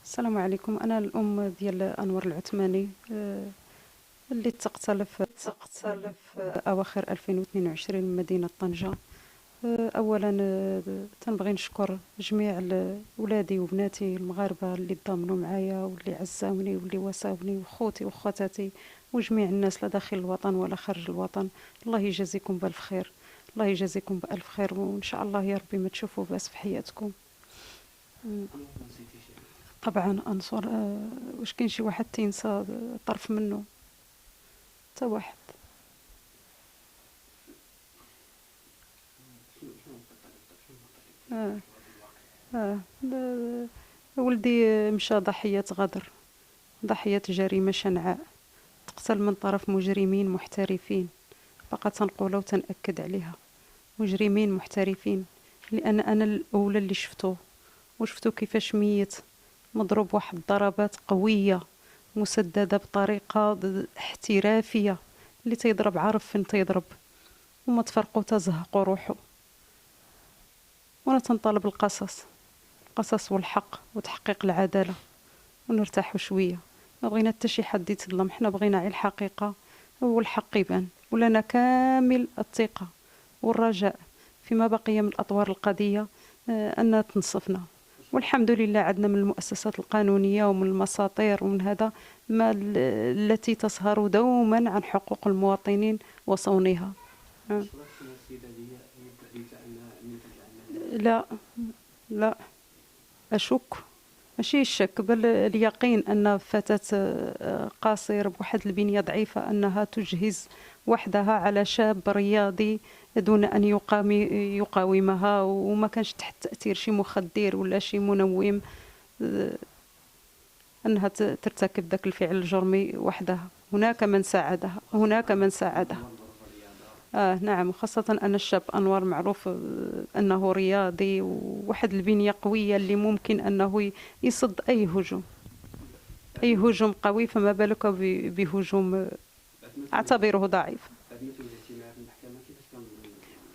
السلام عليكم. أنا الأم ديال أنور العثماني، اللي تقتل في أواخر 2022 من مدينة طنجة. أولا تنبغي نشكر جميع ولادي وبناتي المغاربة اللي تضامنوا معايا واللي عزاوني واللي واساوني، وخوتي وخواتاتي وجميع الناس لا داخل الوطن ولا خارج الوطن. الله يجازيكم بألف خير، الله يجازيكم بألف خير، وإن شاء الله يا ربي ما تشوفوا باس في حياتكم. طبعا أنصر. واش كاين شي واحد تينسى طرف منه؟ حتى واحد. آه. ولدي مشى ضحية غدر، ضحية جريمة شنعاء، تقتل من طرف مجرمين محترفين. فقط تنقولها وتنأكد عليها، مجرمين محترفين، لأن أنا الأولى اللي شفتو كيفاش ميت، مضروب واحد ضربات قوية مسددة بطريقة احترافية. اللي تيضرب عارف فين تيضرب، وما تفرقوا تزهقوا روحه. وانا تنطالب القصص والحق وتحقيق العدالة، ونرتاحوا شوية. ما بغينا حتى شي حد يتظلم، حنا بغينا غير الحقيقة والحق يبان، ولنا كامل الثقة والرجاء فيما بقي من أطوار القضية أن تنصفنا. والحمد لله عندنا من المؤسسات القانونية ومن المساطير ومن هذا ما التي تسهر دوما عن حقوق المواطنين وصونها. لا لا أشك، ماشي الشك بل اليقين أن فتاة قاصر بواحد البنية ضعيفة أنها تجهز وحدها على شاب رياضي دون أن يقاومها، وما كانش تحت تأثير شي مخدر ولا شي منوم، أنها ترتكب ذاك الفعل الجرمي وحدها. هناك من ساعدها. نعم، خاصة أن الشاب أنور معروف أنه رياضي وواحد البنية قوية اللي ممكن أنه يصد أي هجوم قوي، فما بالك بهجوم أعتبره ضعيف.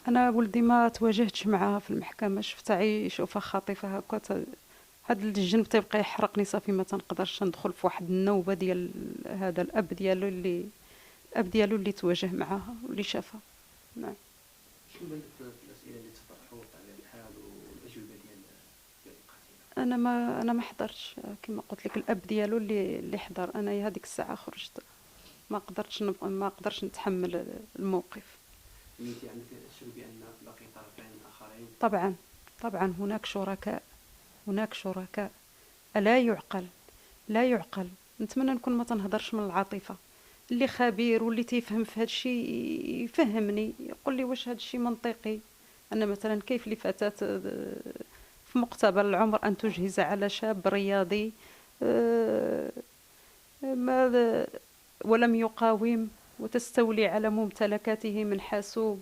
أنا ولدي ما تواجهتش معها في المحكمة، شفتها يشوفها خاطفة هكا. هاد الجنب تيبقى يحرقني صافي، ما تنقدرش ندخل في واحد النوبة ديال هذا الأب ديالو اللي تواجه معها واللي شافها. نعم. شنو بالك في الأسئلة اللي تطرحوا على الحال والأجوبة ديال القاتلة؟ أنا ما حضرتش، كما قلت لك الأب ديالو اللي حضر. أنا هذيك الساعة خرجت، ما قدرتش نتحمل الموقف. سميتي يعني تشعر بأن باقي طرفين آخرين؟ طبعا هناك شركاء. لا يعقل. نتمنى نكون ما تنهضرش من العاطفة. اللي خبير واللي تيفهم في هذا الشيء يفهمني، يقول لي واش هذا الشيء منطقي. أن مثلا كيف لفتاة في مقتبل العمر أن تجهز على شاب رياضي ولم يقاوم، وتستولي على ممتلكاته من حاسوب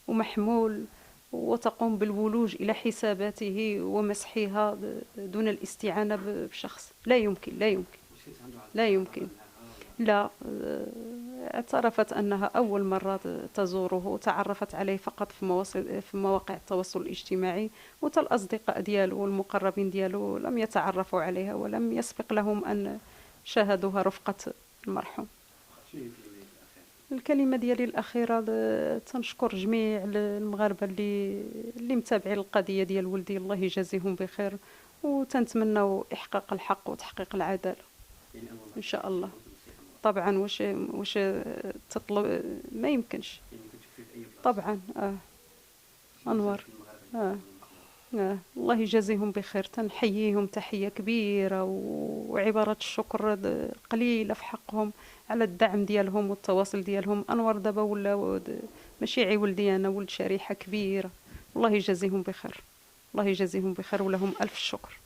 ومحمول، وتقوم بالولوج إلى حساباته ومسحها دون الاستعانة بشخص. لا يمكن. لا، اعترفت أنها أول مرة تزوره، وتعرفت عليه فقط في مواقع التواصل الاجتماعي، والأصدقاء ديالو والمقربين ديالو لم يتعرفوا عليها ولم يسبق لهم أن شاهدوها رفقة المرحوم. الكلمة ديالي الأخيرة تنشكر جميع المغاربة اللي متابعين القضية ديال ولدي، الله يجازيهم بخير، وتنتمنوا إحقاق الحق وتحقيق العدالة إن شاء الله. طبعا واش تطلب ما يمكنش. طبعا أنور الله يجازيهم بخير. تنحييهم تحية كبيرة وعبارات الشكر قليلة في حقهم على الدعم ديالهم والتواصل ديالهم. أنور دابا ولا ماشي ولدي أنا، ولد شريحة كبيرة. الله يجازيهم بخير ولهم ألف الشكر.